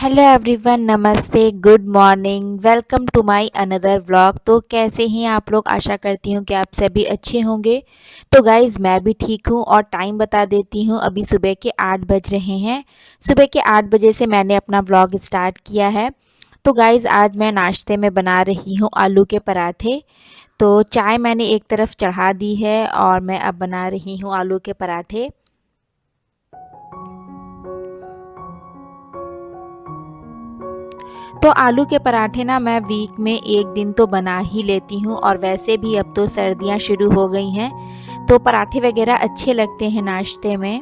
Hello everyone, नमस्ते, good morning, welcome to my another vlog. तो कैसे हैं आप लोग? आशा करती हूँ कि आप सभी अच्छे होंगे। तो गाइज़, मैं भी ठीक हूँ और टाइम बता देती हूँ। अभी सुबह के 8 बज रहे हैं। सुबह के 8 बजे से मैंने अपना व्लॉग स्टार्ट किया है। तो गाइज़, आज मैं नाश्ते में बना रही हूँ आलू के पराठे। तो चाय मैंने एक तरफ चढ़ा दी है और मैं अब बना रही हूँ आलू के पराठे। तो आलू के पराठे ना मैं वीक में एक दिन तो बना ही लेती हूँ, और वैसे भी अब तो सर्दियाँ शुरू हो गई हैं तो पराठे वगैरह अच्छे लगते हैं नाश्ते में।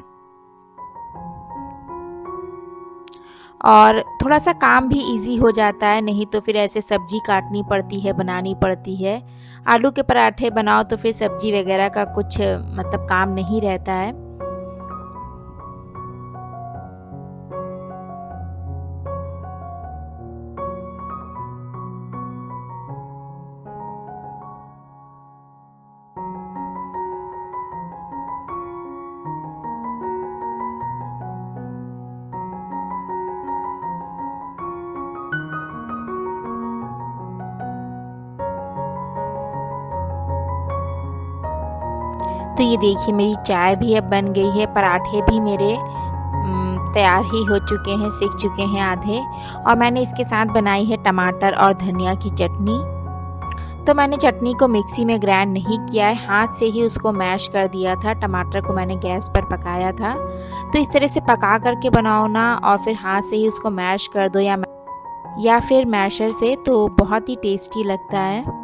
और थोड़ा सा काम भी इजी हो जाता है, नहीं तो फिर ऐसे सब्जी काटनी पड़ती है, बनानी पड़ती है। आलू के पराठे बनाओ तो फिर सब्जी वगैरह का कुछ मतलब काम नहीं रहता है। तो ये देखिए, मेरी चाय भी अब बन गई है, पराठे भी मेरे तैयार ही हो चुके हैं, सिक चुके हैं आधे। और मैंने इसके साथ बनाई है टमाटर और धनिया की चटनी। तो मैंने चटनी को मिक्सी में ग्राइंड नहीं किया है, हाथ से ही उसको मैश कर दिया था। टमाटर को मैंने गैस पर पकाया था। तो इस तरह से पका करके बनाओ ना, और फिर हाथ से ही उसको मैश कर दो या फिर मैशर से, तो बहुत ही टेस्टी लगता है।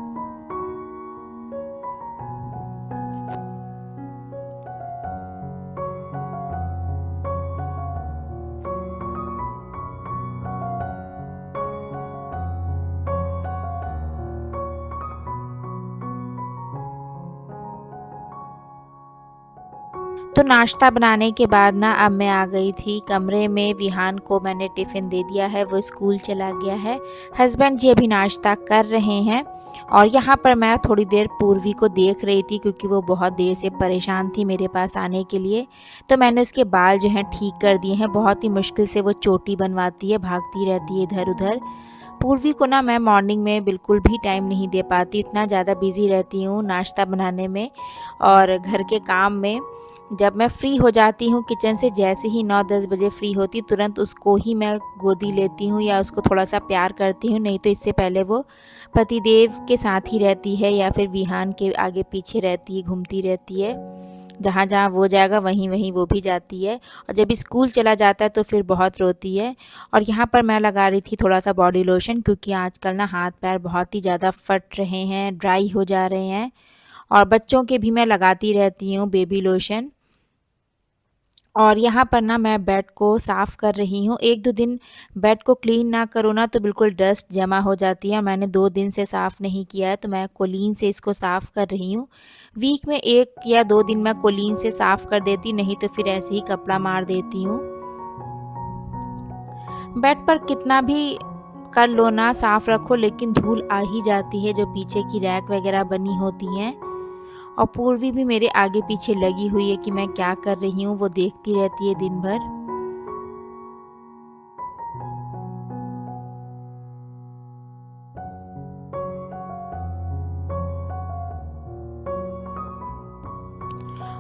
तो नाश्ता बनाने के बाद ना अब मैं आ गई थी कमरे में। विहान को मैंने टिफ़िन दे दिया है, वो स्कूल चला गया है। हस्बैंड जी अभी नाश्ता कर रहे हैं, और यहाँ पर मैं थोड़ी देर पूर्वी को देख रही थी, क्योंकि वो बहुत देर से परेशान थी मेरे पास आने के लिए। तो मैंने उसके बाल जो हैं ठीक कर दिए हैं। बहुत ही मुश्किल से वो चोटी बनवाती है, भागती रहती है इधर उधर। पूर्वी को ना मैं मॉर्निंग में बिल्कुल भी टाइम नहीं दे पाती, इतना ज़्यादा बिजी रहती हूँ नाश्ता बनाने में और घर के काम में। जब मैं फ्री हो जाती हूँ किचन से, जैसे ही 9-10 बजे फ्री होती, तुरंत उसको ही मैं गोदी लेती हूँ या उसको थोड़ा सा प्यार करती हूँ। नहीं तो इससे पहले वो पतिदेव के साथ ही रहती है या फिर विहान के आगे पीछे रहती है, घूमती रहती है। जहाँ जहाँ वो जाएगा वहीं वहीं वो भी जाती है। और जब स्कूल चला जाता है तो फिर बहुत रोती है। और यहाँ पर मैं लगा रही थी थोड़ा सा बॉडी लोशन, क्योंकि आजकल ना हाथ पैर बहुत ही ज़्यादा फट रहे हैं, ड्राई हो जा रहे हैं। और बच्चों के भी मैं लगाती रहती हूँ बेबी लोशन। और यहाँ पर ना मैं बेड को साफ़ कर रही हूँ। 1-2 दिन बेड को क्लीन ना करो ना तो बिल्कुल डस्ट जमा हो जाती है। मैंने 2 दिन से साफ़ नहीं किया है, तो मैं कोलीन से इसको साफ़ कर रही हूँ। वीक में 1 या 2 दिन मैं कोलीन से साफ़ कर देती, नहीं तो फिर ऐसे ही कपड़ा मार देती हूँ। बेड पर कितना भी कर लो ना, साफ़ रखो, लेकिन धूल आ ही जाती है, जो पीछे की रैक वगैरह बनी होती हैं। और पूर्वी भी मेरे आगे पीछे लगी हुई है कि मैं क्या कर रही हूँ, वो देखती रहती है दिन भर।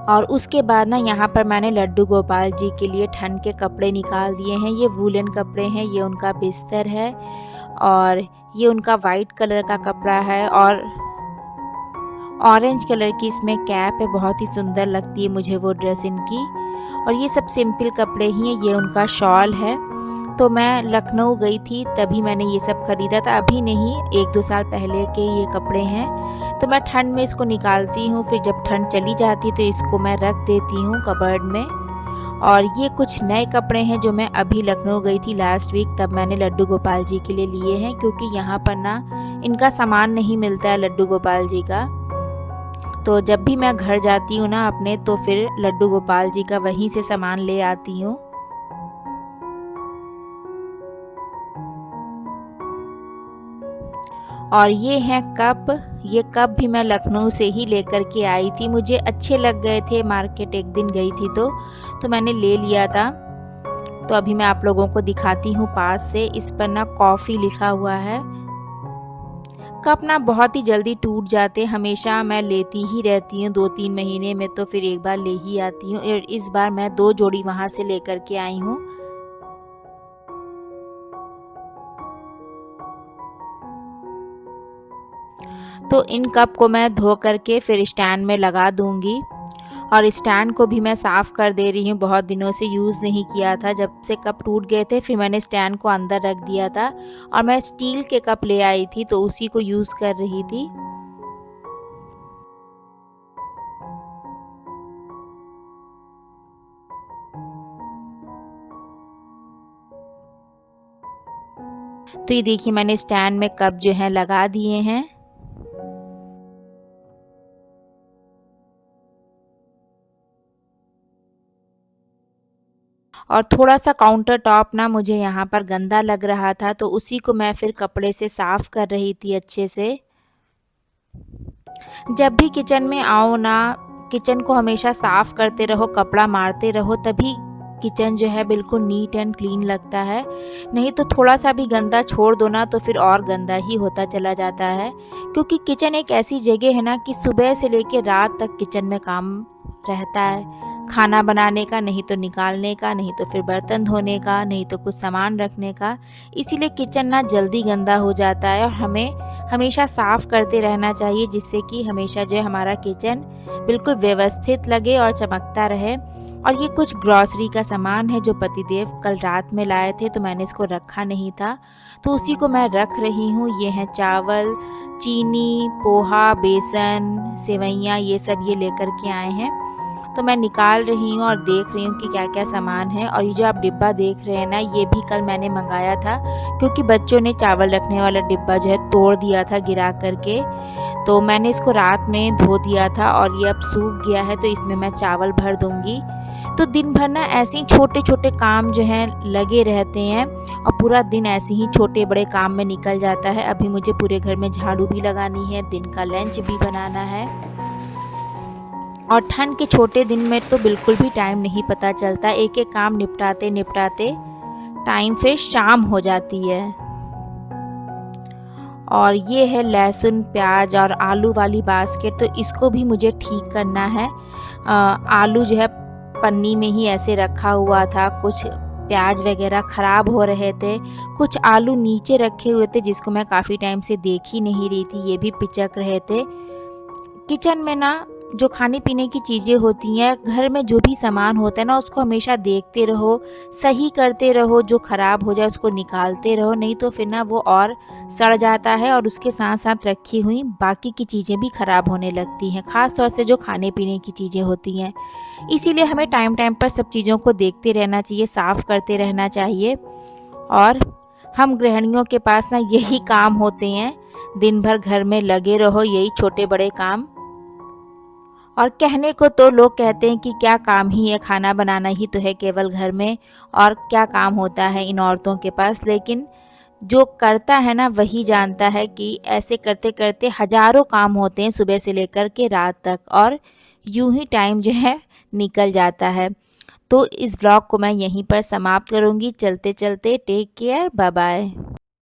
और उसके बाद ना यहाँ पर मैंने लड्डू गोपाल जी के लिए ठंड के कपड़े निकाल दिए हैं। ये वूलन कपड़े हैं, ये उनका बिस्तर है, और ये उनका वाइट कलर का कपड़ा है, और ऑरेंज कलर की इसमें कैप है। बहुत ही सुंदर लगती है मुझे वो ड्रेस इनकी। और ये सब सिंपल कपड़े ही हैं। ये उनका शॉल है। तो मैं लखनऊ गई थी तभी मैंने ये सब खरीदा था, अभी नहीं, 1-2 साल पहले के ये कपड़े हैं। तो मैं ठंड में इसको निकालती हूँ, फिर जब ठंड चली जाती तो इसको मैं रख देती हूँ कबर्ड में। और ये कुछ नए कपड़े हैं जो मैं अभी लखनऊ गई थी लास्ट वीक, तब मैंने लड्डू गोपाल जी के लिए लिए हैं, क्योंकि यहाँ पर ना इनका सामान नहीं मिलता है लड्डू गोपाल जी का। तो जब भी मैं घर जाती हूँ ना अपने, तो फिर लड्डू गोपाल जी का वहीं से सामान ले आती हूँ। और ये हैं कप। ये कप भी मैं लखनऊ से ही लेकर के आई थी, मुझे अच्छे लग गए थे, मार्केट एक दिन गई थी तो मैंने ले लिया था। तो अभी मैं आप लोगों को दिखाती हूँ पास से। इस पर ना कॉफ़ी लिखा हुआ है। कप ना बहुत ही जल्दी टूट जाते, हमेशा मैं लेती ही रहती हूँ, 2-3 महीने में तो फिर एक बार ले ही आती हूँ, और इस बार मैं 2 जोड़ी वहाँ से लेकर के आई हूँ। तो इन कप को मैं धो करके फिर स्टैंड में लगा दूंगी। और स्टैंड को भी मैं साफ़ कर दे रही हूँ, बहुत दिनों से यूज़ नहीं किया था। जब से कप टूट गए थे फिर मैंने स्टैंड को अंदर रख दिया था, और मैं स्टील के कप ले आई थी तो उसी को यूज़ कर रही थी। तो ये देखिए मैंने स्टैंड में कप जो है लगा दिए हैं। और थोड़ा सा काउंटर टॉप ना मुझे यहाँ पर गंदा लग रहा था, तो उसी को मैं फिर कपड़े से साफ़ कर रही थी अच्छे से। जब भी किचन में आओ ना, किचन को हमेशा साफ़ करते रहो, कपड़ा मारते रहो, तभी किचन जो है बिल्कुल नीट एंड क्लीन लगता है। नहीं तो थोड़ा सा भी गंदा छोड़ दो ना तो फिर और गंदा ही होता चला जाता है। क्योंकि किचन एक ऐसी जगह है ना कि सुबह से लेकर रात तक किचन में काम रहता है। खाना बनाने का, नहीं तो निकालने का, नहीं तो फिर बर्तन धोने का, नहीं तो कुछ सामान रखने का। इसीलिए किचन ना जल्दी गंदा हो जाता है, और हमें हमेशा साफ़ करते रहना चाहिए, जिससे कि हमेशा जो है हमारा किचन बिल्कुल व्यवस्थित लगे और चमकता रहे। और ये कुछ ग्रॉसरी का सामान है जो पतिदेव कल रात में लाए थे, तो मैंने इसको रखा नहीं था, तो उसी को मैं रख रही हूँ। ये है चावल, चीनी, पोहा, बेसन, सेवइयाँ, ये सब ये लेकर के आए हैं। तो मैं निकाल रही हूँ और देख रही हूँ कि क्या क्या सामान है। और ये जो आप डिब्बा देख रहे हैं ना, ये भी कल मैंने मंगाया था, क्योंकि बच्चों ने चावल रखने वाला डिब्बा जो है तोड़ दिया था गिरा करके। तो मैंने इसको रात में धो दिया था और ये अब सूख गया है, तो इसमें मैं चावल भर दूंगी। तो दिन भर ना ऐसे ही छोटे छोटे काम जो हैं लगे रहते हैं, और पूरा दिन ऐसे ही छोटे बड़े काम में निकल जाता है। अभी मुझे पूरे घर में झाड़ू भी लगानी है, दिन का लंच भी बनाना है। और ठंड के छोटे दिन में तो बिल्कुल भी टाइम नहीं पता चलता, एक एक काम निपटाते निपटाते टाइम फिर शाम हो जाती है। और ये है लहसुन, प्याज और आलू वाली बास्केट, तो इसको भी मुझे ठीक करना है। आलू जो है पन्नी में ही ऐसे रखा हुआ था, कुछ प्याज वगैरह ख़राब हो रहे थे, कुछ आलू नीचे रखे हुए थे जिसको मैं काफ़ी टाइम से देख ही नहीं रही थी, ये भी पिचक रहे थे। किचन में ना जो खाने पीने की चीज़ें होती हैं, घर में जो भी सामान होता है ना, उसको हमेशा देखते रहो, सही करते रहो, जो ख़राब हो जाए उसको निकालते रहो, नहीं तो फिर ना वो और सड़ जाता है, और उसके साथ साथ रखी हुई बाकी की चीज़ें भी ख़राब होने लगती हैं, ख़ास तौर से जो खाने पीने की चीज़ें होती हैं। इसीलिए हमें टाइम टाइम पर सब चीज़ों को देखते रहना चाहिए, साफ़ करते रहना चाहिए। और हम गृहिणियों के पास ना यही काम होते हैं, दिन भर घर में लगे रहो, यही छोटे बड़े काम। और कहने को तो लोग कहते हैं कि क्या काम ही है, खाना बनाना ही तो है केवल घर में, और क्या काम होता है इन औरतों के पास। लेकिन जो करता है ना वही जानता है कि ऐसे करते करते हज़ारों काम होते हैं सुबह से लेकर के रात तक, और यूं ही टाइम जो है निकल जाता है। तो इस ब्लॉग को मैं यहीं पर समाप्त करूँगी। चलते चलते टेक केयर, बाय बाय।